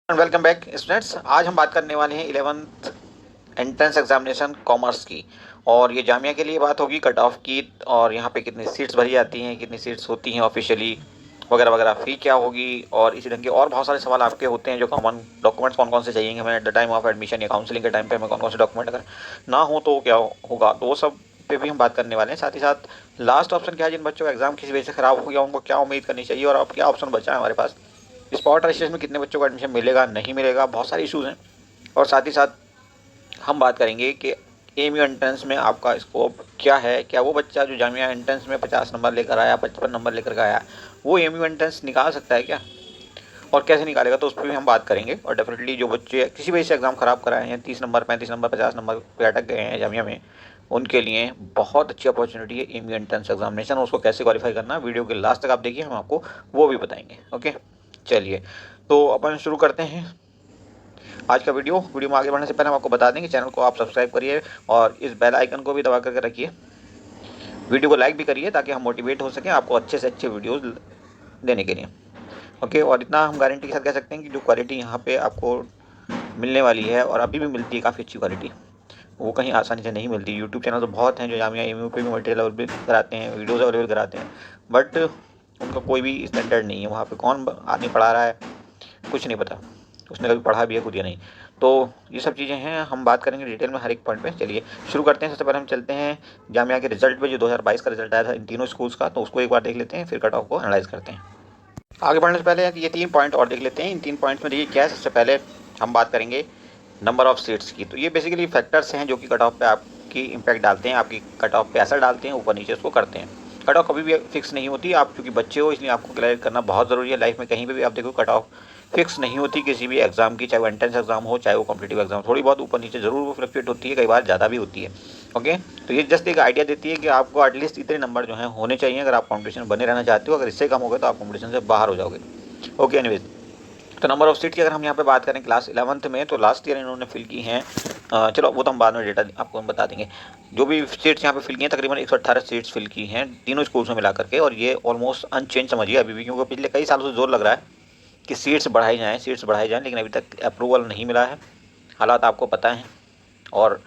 Welcome back students. आज हम बात करने वाले हैं 11th एंट्रेंस एग्जामिनेशन कॉमर्स की। और ये जामिया के लिए बात होगी कट ऑफ की, और यहाँ पे कितनी सीट्स भरी जाती हैं, कितनी सीट्स होती हैं ऑफिशियली, वगैरह वगैरह, फी क्या होगी, और इसी ढंग के और बहुत सारे सवाल आपके होते हैं। जो कॉमन डॉक्यूमेंट्स कौन कौन से चाहिए हमें at the time of admission या काउंसलिंग के टाइम पे, हमें कौन कौन से डॉक्यूमेंट अगर ना हो तो क्या होगा, तो वो सब पे भी हम बात करने वाले हैं। साथ ही साथ लास्ट ऑप्शन क्या है, जिन बच्चों का एग्जाम किसी वजह से खराब हो गया उनको क्या उम्मीद करनी चाहिए, और अब क्या ऑप्शन बचा है हमारे पास, स्पॉट रजिस्ट्रेशन में कितने बच्चों को एडमिशन मिलेगा नहीं मिलेगा, बहुत सारे इशूज़ हैं। और साथ ही साथ हम बात करेंगे कि एमयू एंट्रेंस में आपका स्कोप क्या है। क्या वो बच्चा जो जामिया एंट्रेंस में 50 नंबर लेकर आया, 55 नंबर लेकर आया, वो एमयू एंट्रेंस निकाल सकता है क्या, और कैसे निकालेगा, तो उस पर भी हम बात करेंगे। और डेफिनेटली जो बच्चे किसी वजह से एग्ज़ाम ख़राब कराए हैं, 30 नंबर, 35 नंबर, 50 नंबर पे अटक गए हैं जामिया में, उनके लिए बहुत अच्छी अपॉर्चुनिटी है एमयू एंट्रेंस एग्जामिनेशन। उसको कैसे क्वालिफाई करना, वीडियो के लास्ट तक आप देखिए, हम आपको वो भी बताएंगे। ओके, चलिए तो अपन शुरू करते हैं आज का वीडियो में आगे बढ़ने से पहले हम आपको बता दें कि चैनल को आप सब्सक्राइब करिए और इस बेल आइकन को भी दबा करके रखिए। वीडियो को लाइक भी करिए ताकि हम मोटिवेट हो सकें आपको अच्छे से अच्छे वीडियोस देने के लिए। ओके, और इतना हम गारंटी के साथ कह सकते हैं कि जो क्वालिटी यहाँ पे आपको मिलने वाली है, और अभी भी मिलती है काफ़ी अच्छी क्वालिटी, वो कहीं आसानी से नहीं मिलती। यूट्यूब चैनल तो बहुत हैं जो जामिया एमयू पे भी मटेरियल अवेलेबल कराते हैं, वीडियोज़ अवेलेबल कराते हैं, बट उनका कोई भी स्टैंडर्ड नहीं है। वहाँ पे कौन आदमी पढ़ा रहा है कुछ नहीं पता, उसने कभी पढ़ा भी है खुद या नहीं। तो ये सब चीज़ें हैं, हम बात करेंगे डिटेल में हर एक पॉइंट पे। चलिए शुरू करते हैं। सबसे पहले हम चलते हैं जामिया के रिजल्ट पे, जो 2022 का रिजल्ट आया था इन तीनों स्कूल्स का, तो उसको एक बार देख लेते हैं, फिर कट ऑफ को एनालाइज करते हैं। आगे बढ़ने से पहले ये 3 पॉइंट और देख लेते हैं। इन 3 पॉइंट्स में देखिए क्या है। सबसे पहले हम बात करेंगे नंबर ऑफ़ सीट्स की। तो ये बेसिकली फैक्टर्स हैं जो कि कट ऑफ पे आपकी इम्पैक्ट डालते हैं, आपकी कट ऑफ पे असर डालते हैं, ऊपर नीचे उसको करते हैं। कट ऑफ कभी भी फिक्स नहीं होती। आप चूँकि बच्चे हो इसलिए आपको क्लियर करना बहुत ज़रूरी है। लाइफ में कहीं पे भी आप देखो कट ऑफ फिक्स नहीं होती किसी भी एग्ज़ाम की, चाहे वो एंट्रेंस एग्ज़ाम हो, चाहे वो कॉम्पिटिटिव एग्ज़ाम। थोड़ी बहुत ऊपर नीचे ज़रूर वो फ्लक्चुएट होती है, कई बार ज़्यादा भी होती है। ओके, तो ये जस्ट एक आइडिया देती है कि आपको एटलीस्ट इतने नंबर जो हैं होने चाहिए अगर आप कॉम्पिटिशन बने रहना चाहते हो। अगर इससे कम हो गए तो आप कॉम्पिटिशन से बाहर हो जाओगे। ओके, एनीवेज, तो नंबर ऑफ सीट की अगर हम यहाँ पे बात करें क्लास 11th में, तो लास्ट ईयर इन्होंने फिल की हैं, चलो वो तो हम बाद में डेटा आपको हम बता देंगे। जो भी सीट्स यहाँ पे फिल की हैं, तकरीबन 118 सीट्स फिल की हैं तीनों स्कूल्स में मिला करके, और ये ऑलमोस्ट अनचेंज समझिए अभी भी, क्योंकि पिछले कई सालों से जोर लग रहा है कि सीट्स बढ़ाई जाएँ, लेकिन अभी तक अप्रूवल नहीं मिला है। हालात आपको पता है, और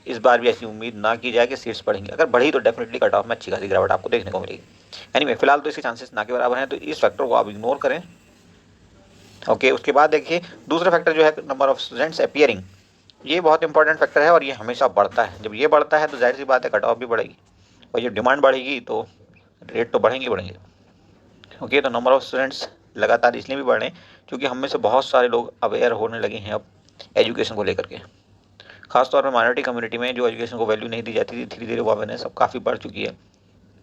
इस बार भी ऐसी उम्मीद ना की जाए कि सीट्स बढ़ेंगी। अगर बढ़ी तो डेफिनेटली कट ऑफ में अच्छी खासी गिरावट आपको देखने को मिलेगी। एनीवे, फिलहाल तो इसके चांसेस ना के बराबर हैं, तो इस फैक्टर को आप इग्नोर करें। ओके, उसके बाद देखिए दूसरा फैक्टर जो है नंबर ऑफ स्टूडेंट्स अपीयरिंग। ये बहुत इंपॉर्टेंट फैक्टर है और ये हमेशा बढ़ता है। जब ये बढ़ता है तो जाहिर सी बात है कट ऑफ भी बढ़ेगी, और जब डिमांड बढ़ेगी तो रेट तो बढ़ेंगे। ओके, तो नंबर ऑफ स्टूडेंट्स लगातार इसलिए भी बढ़ रहे हैं क्योंकि हम में से बहुत सारे लोग अवेयर होने लगे हैं अब एजुकेशन को लेकर के। खासतौर पर माइनॉरिटी कम्युनिटी में जो एजुकेशन को वैल्यू नहीं दी जाती थी, धीरे धीरे वो अवेयरनेस अब काफ़ी बढ़ चुकी है।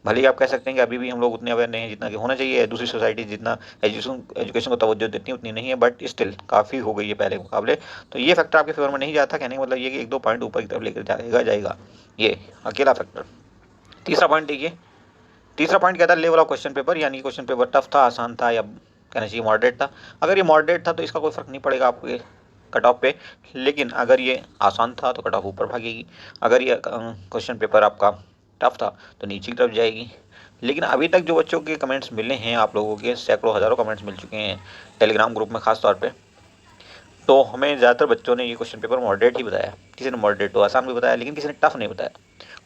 भले ही आप कह सकते हैं कि अभी भी हम लोग उतने अवेयर नहीं हैं जितना कि होना चाहिए। दूसरी सोसाइटी जितना एजुकेशन को तवज्जो देती है उतनी नहीं है, बट स्टिल काफ़ी हो गई है पहले के मुकाबले। तो ये फैक्टर आपके फेवर में नहीं जाता। कहने का मतलब ये कि 1-2 पॉइंट ऊपर की तरफ लेकर जाएगा ये अकेला फैक्टर। तीसरा पॉइंट देखिए, तीसरा पॉइंट क्या था, लेवल ऑफ क्वेश्चन पेपर, यानी क्वेश्चन पेपर टफ था, आसान था, या कहना चाहिए मॉडरेट था। अगर ये मॉडरेट था तो इसका कोई फ़र्क नहीं पड़ेगा आपके कट ऑफ पे, लेकिन अगर ये आसान था तो कट ऑफ ऊपर भागेगी। अगर ये क्वेश्चन पेपर आपका टफ था तो नीचे की तरफ जाएगी। लेकिन अभी तक जो बच्चों के कमेंट्स मिले हैं, आप लोगों के सैकड़ों हज़ारों कमेंट्स मिल चुके हैं टेलीग्राम ग्रुप में ख़ास तौर पे, तो हमें ज़्यादातर बच्चों ने ये क्वेश्चन पेपर मॉडरेट ही बताया। किसी ने मॉडरेट तो आसान भी बताया, लेकिन किसी ने टफ नहीं बताया।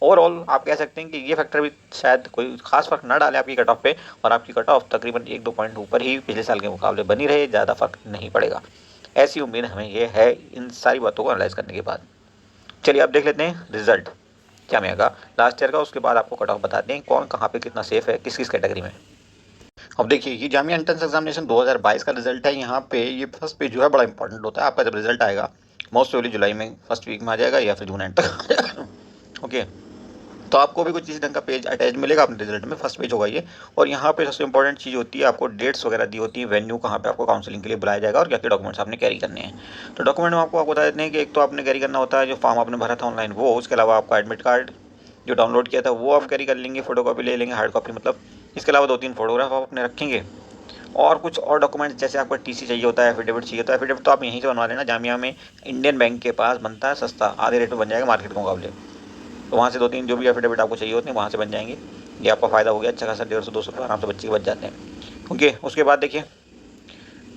ओवरऑल आप कह सकते हैं कि ये फैक्टर भी शायद कोई खास फर्क ना डाले आपकी कट ऑफ पे, और आपकी कट ऑफ तकरीबन 1-2 पॉइंट ऊपर ही पिछले साल के मुकाबले बनी रहे, ज़्यादा फर्क नहीं पड़ेगा। ऐसी उम्मीद हमें ये है इन सारी बातों को एनालाइज करने के बाद। चलिए अब देख लेते हैं रिजल्ट जामिया का लास्ट ईयर का, उसके बाद आपको कट ऑफ बताते हैं कौन कहाँ पे कितना सेफ है, किस किस कैटेगरी में। अब देखिए, ये जामिया एंट्रेंस एग्जामिनेशन 2022 का रिजल्ट है। यहाँ पे ये फर्स्ट पेज जो है बड़ा इंपॉर्टेंट होता है। आपका जब रिजल्ट आएगा मोस्ट प्रोबेबली जुलाई में फर्स्ट वीक में आ जाएगा, या फिर जून एंड तक आ जाएगा। ओके, तो आपको भी कुछ इसी ढंग का पेज अटैच मिलेगा अपने रिजल्ट में, फर्स्ट पेज होगा ये। और यहाँ पे सबसे इंपॉर्टेंट चीज़ होती है, आपको डेट्स वगैरह दी होती है, वेन्यू कहाँ पे आपको काउंसलिंग के लिए बुलाया जाएगा, और क्या क्या डॉक्यूमेंट्स आपने कैरी करने हैं। तो डॉक्यूमेंट में आपको बता देते हैं कि एक तो आपने कैरी करना होता है जो फॉर्म आपने भरा था ऑनलाइन वो, उसके अलावा आपका एडमिट कार्ड जो डाउनलोड किया था वो आप कैरी कर लेंगे, फोटोकॉपी ले लेंगे, हार्ड कॉपी मतलब। इसके अलावा 2-3 फोटोग्राफ आप अपने रखेंगे, और कुछ और डॉक्यूमेंट्स जैसे आपका टीसी चाहिए होता है, एफिडेविट चाहिए होता है। एफिडेविट तो आप यहीं से बनवा लेना, जामिया में इंडियन बैंक के पास बनता है सस्ता, आधे रेट में बन जाएगा मार्केट के मुकाबले। तो वहाँ से 2-3 जो भी एफिडेविट आपको चाहिए होते हैं वहाँ से बन जाएंगे। ये आपका फ़ायदा हो गया, अच्छा खासा 150-200 रुपये आराम से बच्चे के बच जाते हैं। ओके, उसके बाद देखिए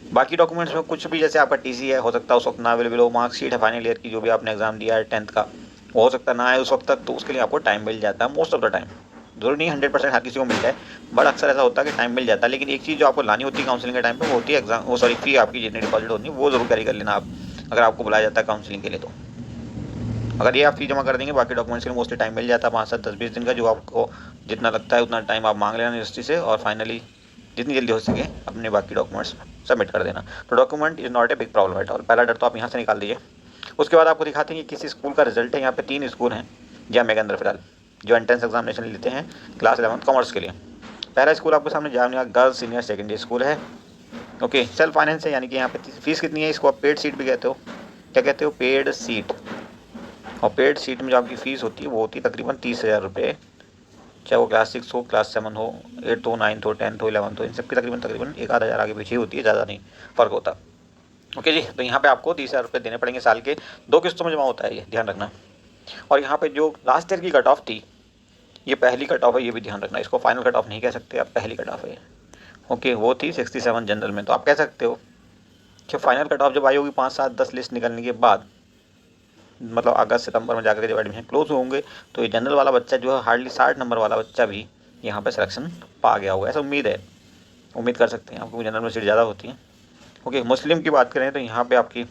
बाकी डॉक्यूमेंट्स में कुछ भी, जैसे आपका टीसी है, हो सकता है उस वक्त ना अवेलेबल हो, मार्कशीट है फाइनल ईयर की जो भी आपने एग्जाम दिया है 10th का, वो हो सकता है ना आए उस वक्त तक, तो उसके लिए आपको टाइम मिल जाता है मोस्ट ऑफ द टाइम। जरूरी नहीं 100% हर किसी को मिल जाए, बट अक्सर ऐसा होता है कि टाइम मिल जाता है। लेकिन एक चीज़ जो आपको लानी होती है काउंसलिंग के टाइम पे, वो होती है एग्जाम, वो सॉरी फी आपकी जितनी डिपॉजिट होती है वो जरूर कैरी कर लेना आप, अगर आपको बुलाया जाता है काउंसलिंग के लिए। तो अगर ये आप फी जमा कर देंगे, बाकी डॉक्यूमेंट्स के लिए मोस्टली टाइम मिल जाता है 5 7 10 20 दिन का, जो आपको जितना लगता है उतना टाइम आप मांग लेना यूनिवर्सिटी से, और फाइनली जितनी जल्दी हो सके अपने बाकी डॉक्यूमेंट्स सबमिट कर देना। तो document is not a big problem at all, पहला डर तो आप यहाँ से निकाल दीजिए। उसके बाद आपको दिखाते हैं कि किस स्कूल का रिजल्ट है। यहाँ पे 3 स्कूल हैं जामिया के अंदर फिलहाल जो एंट्रेंस एग्जामिनेशन लेते हैं क्लास 11 कॉमर्स के लिए। पहला स्कूल आपके सामने Jamia girls senior secondary school है। ओके, सेल्फ फाइनेंस है, यानी कि यहाँ पे फीस कितनी है, इसको आप पेड सीट भी कहते हो। क्या कहते हो? Paid seat. और पेड सीट में जो आपकी फ़ीस होती है वो होती है तकरीबन 30,000 रुपये, चाहे वो क्लास 6 हो, क्लास 7 हो, 8th हो, 9th हो, 10th हो, 11th हो, इन सबकी तकरीबन तकरीबन 1 आध हज़ार आगे पीछे होती है, ज़्यादा नहीं फ़र्क होता। ओके जी, तो यहाँ पे आपको 30,000 रुपये देने पड़ेंगे साल के, 2 किस्तों में जमा होता है, ये ध्यान रखना। और यहाँ पे जो लास्ट ईयर की कट ऑफ थी, ये पहली कट ऑफ है, ये भी ध्यान रखना, इसको फाइनल कट ऑफ नहीं कह सकते आप, पहली कट ऑफ है। ओके, वो थी 67 जनरल में, तो आप कह सकते हो कि फाइनल कट ऑफ जब आई होगी 5 7 10 लिस्ट निकलने के बाद, मतलब अगस्त सितंबर में जाकर जब एडमिशन क्लोज होंगे, तो ये जनरल वाला बच्चा जो है हार्डली 60 नंबर वाला बच्चा भी यहाँ पे सिलेक्शन पा गया होगा, ऐसा उम्मीद है, उम्मीद कर सकते हैं आपको, जनरल में सीट ज़्यादा होती है। ओके, मुस्लिम की बात करें तो यहाँ पे आपकी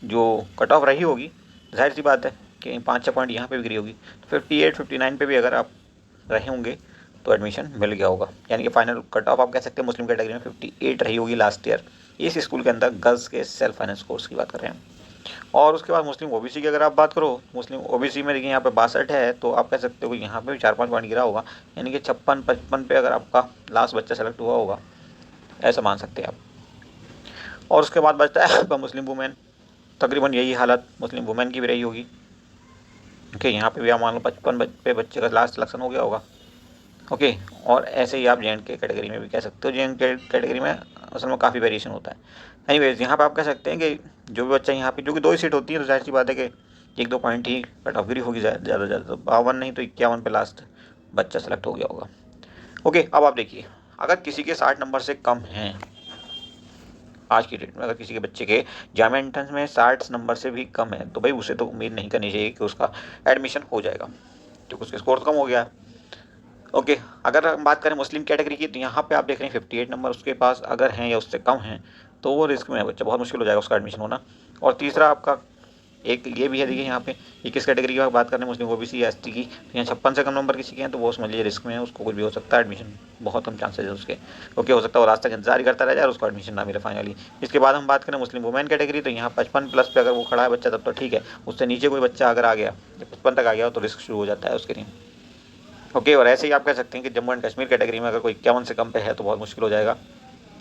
जो कट ऑफ रही होगी, जाहिर सी बात है कि 5 6 पॉइंट यहाँ पे भी गिरी होगी, तो 58 59 पे भी अगर आप रहे होंगे तो एडमिशन मिल गया होगा। यानी कि फाइनल कट ऑफ आप कह सकते हैं मुस्लिम कैटेगरी में 58 रही होगी लास्ट ईयर, इस स्कूल के अंदर गर्ल्स के सेल्फ फाइनेंस कोर्स की बात कर रहे हैं। और उसके बाद मुस्लिम ओबीसी की अगर आप बात करो, मुस्लिम ओबीसी में देखिए यहाँ पे 62 है, तो आप कह सकते हो कि यहाँ पे भी 4 5 पॉइंट गिरा होगा, यानी कि 56 55 पे अगर आपका लास्ट बच्चा सेलेक्ट हुआ होगा, ऐसा मान सकते हैं आप। और उसके बाद बचता है आपका मुस्लिम वुमेन, तकरीबन यही हालत मुस्लिम वुमेन की भी रही होगी। ओके, यहाँ पे भी आप मान लो 55 पे बच्चे का लास्ट सिलेक्शन हो गया होगा। ओके, और ऐसे ही आप जे के कैटेगरी में भी कह सकते हो, जे के कैटेगरी में असल में काफ़ी वेरिएशन होता है। एनीवेज, यहाँ पे आप कह सकते हैं कि जो भी बच्चा यहाँ पे, जो कि 2 ही सीट होती है, तो जाहिर सी बात है कि 1 2 पॉइंट ही कट ऑफ गिरी होगी, ज़्यादा ज़्यादा तो 52 नहीं तो 51 पे लास्ट बच्चा सेलेक्ट हो गया होगा। ओके, अब आप देखिए, अगर किसी के 60 नंबर से कम हैं आज की डेट में, अगर किसी के बच्चे के जामिया एंट्रेंस में 60 नंबर से भी कम है, तो भाई उसे तो उम्मीद नहीं करनी चाहिए कि उसका एडमिशन हो जाएगा, क्योंकि उसके स्कोर कम हो गया। ओके, अगर हम बात करें मुस्लिम कैटेगरी की, तो यहाँ पे आप देख रहे हैं 58 नंबर उसके पास अगर हैं या उससे कम हैं, तो वो रिस्क में है बच्चा, बहुत मुश्किल हो जाएगा उसका एडमिशन होना। और तीसरा आपका एक ये भी है, देखिए यहाँ पे ये किस कैटेगरी की बात करें, मुस्लिम ओबीसी या एसटी की, तो यहाँ 56 से कम नंबर किसी के हैं तो वो समझ लीजिए रिस्क में है, उसको कुछ भी हो सकता है, एडमिशन बहुत कम चांसेस है उसके। ओके, हो सकता है वो रास्ते तक इंतजार ही करता रह जाए और उसको एडमिशन ना मिले फाइनली। इसके बाद हम बात करें मुस्लिम वुमेन कैटेगरी, तो यहाँ 55+ पे अगर वो खड़ा है बच्चा तब तो ठीक है, उससे नीचे कोई बच्चा अगर आ गया 55 तक आ गया तो रिस्क शुरू हो जाता है उसके लिए। ओके, और ऐसे ही आप कह सकते हैं कि जम्मू एंड कश्मीर कैटेगरी में अगर कोई 51 से कम पे है तो बहुत मुश्किल हो जाएगा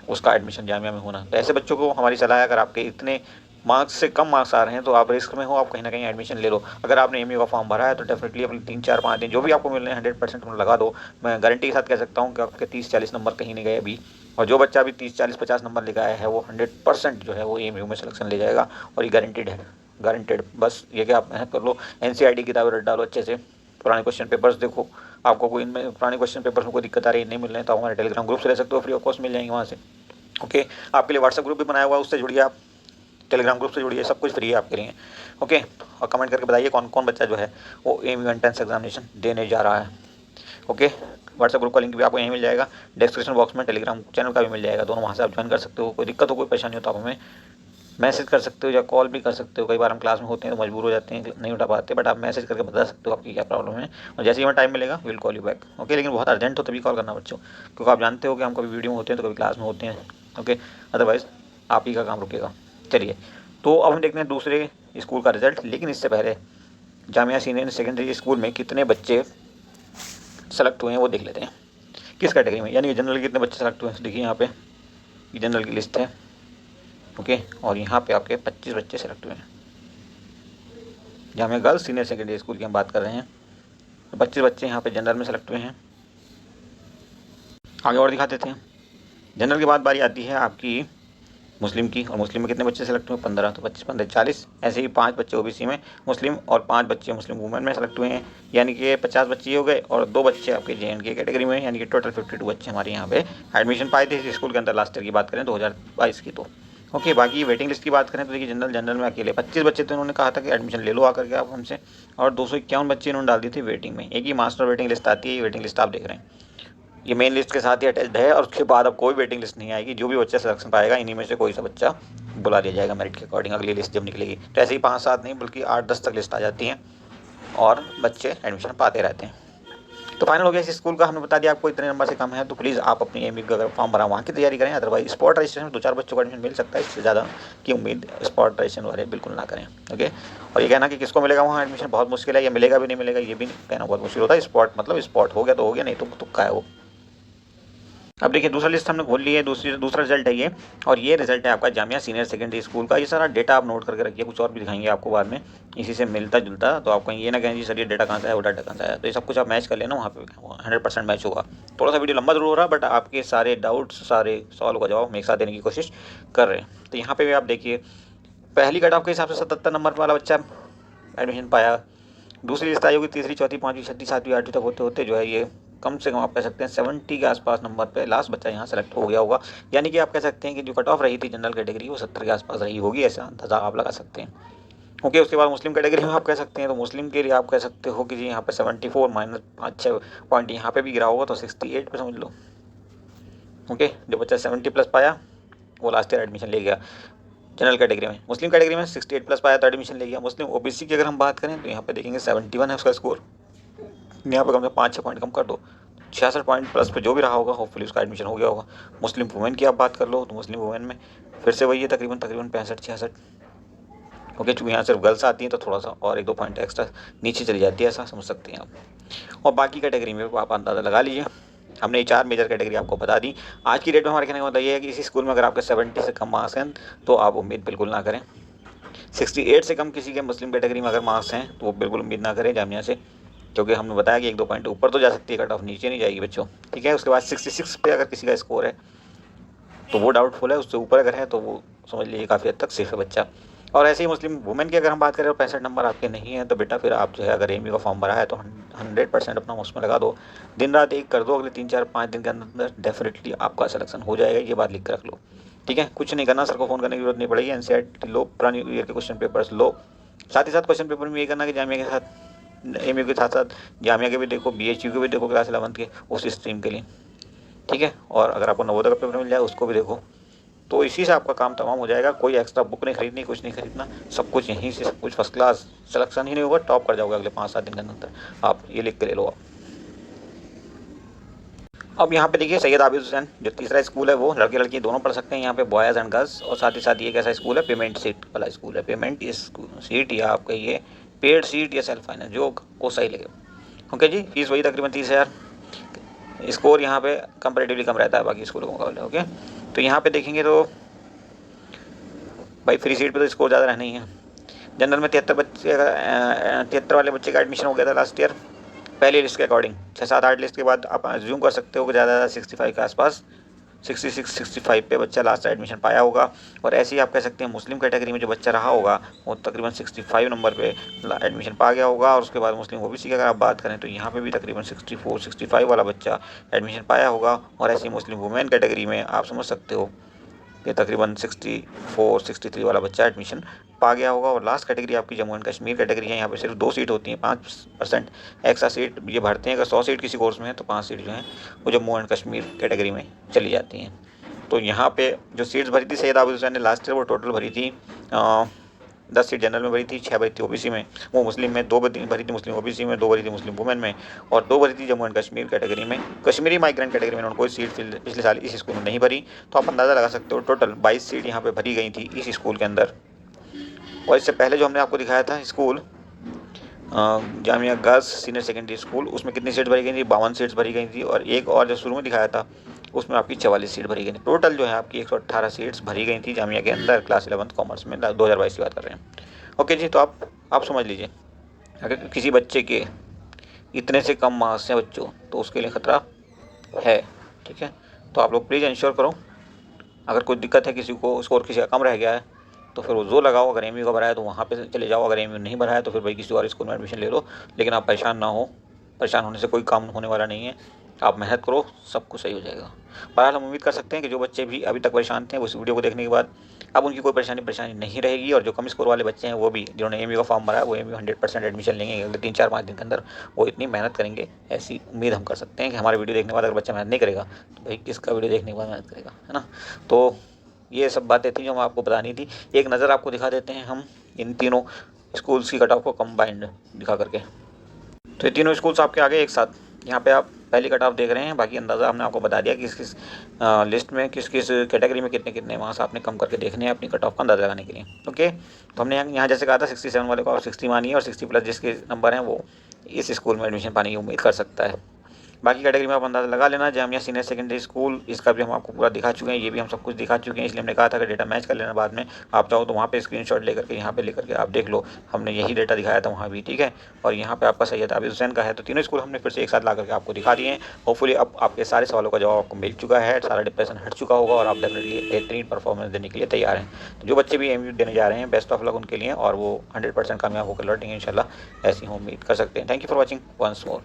उसका एडमिशन जामिया में होना। तो ऐसे बच्चों को हमारी सलाह है, अगर आपके इतने मार्क्स से कम मार्क्स आ रहे हैं तो आप रिस्क में हो, आप कहीं ना कहीं एडमिशन ले लो। अगर आपने एमयू का फॉर्म भरा है तो डेफिनेटली अपने 3 4 5 दिन जो भी आपको मिल रहे हैं 100% में लगा दो। मैं गारंटी के साथ कह सकता हूँ कि आपके 30 40 नंबर कहीं नहीं गए अभी, और जो बच्चा अभी 30 40 50 नंबर लेकर आया है वो 100% जो है वो एमयू में सिलेक्शन ले जाएगा, और ये गारंटेड है, गारंटेड। बस ये कि आप मेहनत कर लो, एनसीईआरटी की किताबें रट डालो अच्छे से, पुराने क्वेश्चन पेपर्स देखो, आपको कोई इनमें पुराने क्वेश्चन पेपर्स में कोई दिक्कत आ रही है, नहीं मिल रहे हैं, तो हमारे टेलीग्राम ग्रुप से ले सकते हो, फ्री ऑफ कॉस्ट मिल जाएंगे वहाँ से। ओके, आपके लिए व्हाट्सएप ग्रुप भी बनाया हुआ है, उससे जुड़िए आप, टेलीग्राम ग्रुप से जुड़िए, सब कुछ फ्री है आपके लिए। ओके, और कमेंट करके बताइए कौन कौन बच्चा जो है वो एमयू एंट्रेंस एग्जामिनेशन देने जा रहा है। ओके, व्हाट्सएप ग्रुप का लिंक भी आपको यहीं मिल जाएगा, डिस्क्रिप्शन बॉक्स में टेलीग्राम चैनल का भी मिल जाएगा, दोनों वहाँ से आप ज्वाइन कर सकते हो। कोई दिक्कत हो, कोई परेशानी हो तो आप हमें मैसेज कर सकते हो या कॉल भी कर सकते हो। कई बार हम क्लास में होते हैं तो मजबूर हो जाते हैं, नहीं उठा पाते, बट आप मैसेज करके बता सकते हो आपकी क्या प्रॉब्लम है, और जैसे ही हमें टाइम मिलेगा will call you back. Okay, लेकिन बहुत अर्जेंट हो तभी कॉल करना बच्चों, क्योंकि आप जानते हो कि हम कभी वीडियो में होते हैं तो कभी क्लास में होते हैं। ओके, अदरवाइज़ आप ही का काम रुकेगा। चलिए, तो अब हम देखते हैं दूसरे स्कूल का रिजल्ट, लेकिन इससे पहले जामिया सीनियर सेकेंडरी स्कूल में कितने बच्चे सेलेक्ट हुए हैं वो देख लेते हैं, किस कैटेगरी में, यानी जनरल के कितने बच्चे सेलेक्ट हुए हैं। देखिए यहाँ पे ये जनरल की लिस्ट है। ओके, और यहाँ पे आपके 25 बच्चे सेलेक्ट हुए हैं, Jamia girls senior secondary school की हम बात कर रहे हैं, तो 25 बच्चे यहाँ पे जनरल में सेलेक्ट हुए हैं। आगे और दिखा देते हैं। जनरल के बाद बारी आती है आपकी मुस्लिम की, और मुस्लिम में कितने बच्चे सेलेक्ट हुए? 15, तो 25 15 40, ऐसे ही 5 बच्चे ओबीसी में मुस्लिम और 5 बच्चे मुस्लिम वुमेन में सेलेक्ट हुए हैं, यानी कि 50 बच्चे हो गए, और 2 बच्चे आपके जेएंडके कैटेगरी में, यानी कि टोटल 52 बच्चे हमारे यहाँ पे एडमिशन पाए थे इस स्कूल के अंदर लास्ट ईयर की बात करें 2022 की। तो ओके, बाकी वेटिंग लिस्ट की बात करें तो देखिए जनरल में अकेले 25 बच्चे तो इन्होंने कहा था कि एडमिशन ले लो आकर के आप हमसे, और 251 बच्चे इन्होंने डाल दिए थे वेटिंग में। एक ही मास्टर वेटिंग लिस्ट आती है, ये वेटिंग लिस्ट आप देख रहे हैं, ये मेन लिस्ट के साथ ही अटैच्ड है, और उसके बाद अब कोई वेटिंग लिस्ट नहीं आएगी। जो भी बच्चा सिलेक्शन पाएगा इन्हीं में से कोई सा बच्चा बुला दिया जाएगा मेरिट के अकॉर्डिंग अगली लिस्ट जब निकलेगी। तो ऐसे ही 5-7 नहीं बल्कि 8-10 तक लिस्ट आ जाती हैं और बच्चे एडमिशन पाते रहते हैं। तो फाइनल हो गया इस स्कूल का, हमने बता दिया आपको इतने नंबर से कम है तो प्लीज़ आप अपनी एमयू का अगर फॉर्म भरा वहाँ की तैयारी करें, अदरवाइज स्पॉट रजिस्ट्रेशन में 2-4 बच्चों को एडमिशन मिल सकता है, इससे ज़्यादा की उम्मीद स्पॉट रजिस्ट्रेशन वाले बिल्कुल ना करें। ओके, और ये कहना कि किसको मिलेगा वहाँ एडमिशन बहुत मुश्किल है, या मिलेगा भी नहीं मिलेगा ये भी कहना बहुत मुश्किल होता है। स्पॉट मतलब स्पॉट हो गया तो हो गया, नहीं तो तुक्का है वो। अब देखिए दूसरा लिस्ट हमने खोल ली है, दूसरा रिजल्ट है ये, और ये रिजल्ट है आपका जामिया सीनियर सेकेंडरी स्कूल का। ये सारा डेटा आप नोट करके रखिए, कुछ और भी दिखाएंगे आपको बाद में इसी से मिलता जुलता, तो आपको ये ना कहें जी सर ये डेटा कहाँ से आया वो डाटा कहाँ से आया, तो ये सब कुछ आप मैच कर लेना, वहाँ पे 100% मैच होगा। थोड़ा सा वीडियो लंबा जरूर हो रहा है बट आपके सारे डाउट्स सारे सवालों का जवाब हम एक साथ देने की कोशिश कर रहे हैं। तो यहाँ पे भी आप देखिए पहली कट ऑफ के हिसाब से 77 नंबर वाला बच्चा एडमिशन पाया, दूसरी लिस्ट आई होगी तीसरी चौथी पाँचवीं छठी सातवीं आठवीं तक होते होते जो है ये कम से कम आप कह सकते हैं 70 के आसपास नंबर पे लास्ट बच्चा यहाँ सेलेक्ट हो गया होगा, यानी कि आप कह सकते हैं कि जो कट ऑफ रही थी जनरल कैटेगरी वो 70 के आसपास रही होगी, ऐसा अंदाजा आप लगा सकते हैं। ओके, उसके बाद मुस्लिम कैटेगरी में आप कह सकते हैं, तो मुस्लिम के लिए आप कह सकते हो कि जी यहाँ पे 74 माइनस 5-6 पॉइंट यहाँ पे भी गिरा होगा तो 68 पे समझ लो। ओके, जो बच्चा 70 प्लस पाया वो लास्ट ईयर एडमिशन ले गया जनरल कैटेगरी में। मुस्लिम कैटेगरी में 68 प्लस पाया तो एडमिशन ले गया। मुस्लिम ओबीसी की अगर हम बात करें तो यहाँ पे देखेंगे 71 है उसका स्कोर, यहाँ पे कम से 5-6 पॉइंट कम कर दो, 66 पॉइंट प्लस पे जो भी रहा होगा होपफुली उसका एडमिशन हो गया होगा। मुस्लिम वुमेन की आप बात कर लो तो मुस्लिम वुमेन में फिर से वही है तकरीबन 65-66। ओके, चूँकि यहाँ सिर्फ गर्ल्स आती हैं तो थोड़ा सा और 1-2 पॉइंट एक्स्ट्रा नीचे चली जाती है, ऐसा समझ सकते हैं आप। और बाकी कैटेगरी में आप अंदाज़ा लगा लीजिए, हमने ये 4 मेजर कैटेगरी आपको बता दी। आज की डेट में हमारे कहने का मतलब ये है कि इसी स्कूल में अगर आपके 70 से कम मार्क्स हैं तो आप उम्मीद बिल्कुल ना करें। 68 से कम किसी के मुस्लिम कैटेगरी में अगर मार्क्स हैं तो वो बिल्कुल उम्मीद ना करें जामिया से, क्योंकि हमने बताया कि 1-2 पॉइंट ऊपर तो जा सकती है कट ऑफ, नीचे नहीं जाएगी बच्चों। ठीक है, उसके बाद 66 पे अगर किसी का स्कोर है तो वो डाउटफुल है, उससे ऊपर अगर है तो वो समझ लीजिए काफ़ी हद तक सेफ है बच्चा। और ऐसे ही मुस्लिम वुमेन की अगर हम बात करें और 65 नंबर आपके नहीं है तो बेटा फिर आप जो है अगर एमयू का फॉर्म भरा है तो 100% अपना उसमें लगा दो, दिन रात एक कर दो, अगले 3-4-5 दिन के अंदर डेफिनेटली आपका सिलेक्शन हो जाएगा, ये बात लिख कर रख लो। ठीक है, कुछ नहीं करना, सर को फ़ोन करने की जरूरत नहीं पड़ेगी, एनसीईआरटी लो, पुरानी ईयर के क्वेश्चन पेपर्स लो, साथ ही साथ क्वेश्चन पेपर में ये करना कि जामिया के साथ एमयू के साथ साथ जामिया के भी देखो, बीएचयू के भी देखो क्लास 11 के उस स्ट्रीम के लिए। ठीक है, और अगर आपको नवोदय का पेपर मिल जाए उसको भी देखो, तो इसी से आपका काम तमाम हो जाएगा। कोई एक्स्ट्रा बुक नहीं खरीदनी, कुछ नहीं खरीदना, सब कुछ यहीं से सब कुछ फर्स्ट क्लास सिलेक्शन ही नहीं होगा, टॉप कर जाओगे अगले 5-7 दिन के अंदर। आप ये लिख के ले लो आप। अब यहाँ पे देखिए सैयद आबिद हुसैन जो तीसरा स्कूल है वो लड़के लड़की दोनों पढ़ सकते हैं यहाँ पे, बॉयज़ एंड गर्ल्स, और साथ ही साथ ये कैसा स्कूल है, पेमेंट सीट वाला स्कूल है। पेमेंट सीट या आप कहिए पेड सीट या सेल्फ फाइनेंस जो को सही लगे। ओके जी, फीस वही तकरीबन 30,000। स्कोर यहाँ पे कंपेरेटिवली कम रहता है बाकी स्कूलों के मुकाबले। ओके, तो यहाँ पे देखेंगे तो भाई फ्री सीट पे तो स्कोर ज़्यादा रहना ही है। जनरल में 73 बच्चे 73 वाले बच्चे का एडमिशन हो गया था लास्ट ईयर पहली लिस्ट के अकॉर्डिंग। 6-7-8 लिस्ट के बाद आप अज्यूम कर सकते हो कि ज़्यादा 65 के आसपास 66-65 पे बच्चा लास्ट एडमिशन पाया होगा। और ऐसे ही आप कह सकते हैं मुस्लिम कैटेगरी में जो बच्चा रहा होगा वो तकरीबन 65 नंबर पे एडमिशन पा गया होगा। और उसके बाद मुस्लिम ओबीसी की अगर आप बात करें तो यहाँ पे भी तकरीबन 64-65 वाला बच्चा एडमिशन पाया होगा। और ऐसी मुस्लिम वुमेन कैटेगरी में आप समझ सकते हो कि तकरीबन 64-63 वाला बच्चा एडमिशन पा गया होगा। और लास्ट कैटेगरी आपकी जम्मू एंड कश्मीर कैटेगरी है, यहाँ पे सिर्फ 2 सीट होती हैं, 5% एक्स्ट्रा सीट ये भरते हैं। अगर 100 सीट किसी कोर्स में है तो 5 सीट जो हैं वो जम्मू एंड कश्मीर कैटेगरी में चली जाती हैं। तो यहाँ पे जो सीट्स भरी थी सैयद आबिद हुसैन ने लास्ट ईयर वो टोटल भरी थी 10 सीट जनरल में भरी थी, 6 भरी थी ओबीसी में, वो मुस्लिम में 2 भरी थी मुस्लिम ओबीसी में, 2 भरी थी मुस्लिम वुमेन में, और 2 भरी थी जम्मू एंड कश्मीर कैटेगरी में। कश्मीरी माइग्रेंट कैटेगरी में उन्होंने कोई सीट पिछले साल इस स्कूल में नहीं भरी। तो आप अंदाज़ा लगा सकते हो टोटल 22 सीट यहाँ पे भरी गई थी इस स्कूल के अंदर। और इससे पहले जो हमने आपको दिखाया था school Jamia girls senior secondary school, उसमें कितनी सीट भरी गई थी, 52 सीट्स भरी गई थी। और एक और जो शुरू में दिखाया था उसमें आपकी 44 सीट भरी गई थी। टोटल जो है आपकी 118 सीट्स भरी गई थी जामिया के अंदर क्लास 11 कॉमर्स में 2022 की बात कर रहे हैं। ओके जी, तो आप समझ लीजिए अगर किसी बच्चे के इतने से कम मार्क्स हैं बच्चों तो उसके लिए ख़तरा है। ठीक है, तो आप लोग प्लीज़ इंश्योर करो अगर कोई दिक्कत है, किसी को स्कोर किसी का कम रह गया है, तो फिर वो जो लगाओ, अगर एमयू का भरा है तो वहाँ पे चले जाओ, अगर एमयू नहीं भरा है तो फिर भाई किसी और स्कूल में एडमिशन ले लो। लेकिन आप परेशान ना हो, परेशान होने से कोई काम होने वाला नहीं है। आप मेहनत करो, सब कुछ सही हो जाएगा। बहरहाल हम उम्मीद कर सकते हैं कि जो बच्चे भी अभी तक परेशान थे, उस वीडियो को देखने के बाद अब उनकी कोई परेशानी नहीं रहेगी, और जो कम स्कोर वाले बच्चे हैं वो भी, जिन्होंने एमयू का फॉर्म भरा है, वो एमयू 100% एडमिशन लेंगे अगले 3-4-5 दिन के अंदर। वो इतनी मेहनत करेंगे, ऐसी उम्मीद हम कर सकते हैं कि हमारे वीडियो देखने के बाद अगर बच्चा मेहनत नहीं करेगा तो भाई किसका वीडियो देखने के बाद मेहनत करेगा, है ना। तो ये सब बातें थी जो हम आपको बतानी थी। एक नज़र आपको दिखा देते हैं हम इन तीनों स्कूल्स की कट ऑफ को कंबाइंड दिखा करके। तो ये तीनों स्कूल्स आपके आगे एक साथ, यहाँ पे आप पहली कट ऑफ देख रहे हैं। बाकी अंदाज़ा हमने आपको बता दिया किस किस लिस्ट में, किस किस कैटेगरी में कितने कितने वहाँ से आपने कम करके देखने हैं अपनी कट ऑफ का अंदाज़ा लगाने के लिए। ओके, तो हमने यहाँ जैसे कहा था 67 वाले को आप 60 मानिए, और 60+ जिसके नंबर हैं वो इस स्कूल में एडमिशन पाने की उम्मीद कर सकता है। बाकी कैटेगरी में आप अंदाज़ा लगा लेना। जामिया सीनियर सेकेंडरी स्कूल, इसका भी हम आपको पूरा दिखा चुके हैं, ये भी हम सब कुछ दिखा चुके हैं, इसलिए हमने कहा था कि डेटा मैच कर लेना बाद में। आप चाहो तो वहाँ पे स्क्रीनशॉट लेकर के यहाँ पे लेकर के आप देख लो, हमने यही डेटा दिखाया था वहाँ भी, ठीक है। और यहाँ पे आपका सैयद आबिद हुसैन का है, तो तीनों स्कूल हमने फिर से एक साथ ला करके आपको दिखा दिए हैं। होपफुली अब आपके सारे सवालों का जवाब आपको मिल चुका है, सारा डिप्रेशन हट चुका होगा, और आप डेफिनेटली बेहतरीन परफॉर्मेंस देने के लिए तैयार हैं। तो जो बच्चे भी एमयू देने जा रहे हैं, बेस्ट ऑफ लक उनके लिए, और वो 100% कामयाब होकर लौटेंगे इंशाल्लाह, ऐसी हम उम्मीद कर सकते हैं। Thank you for watching once more.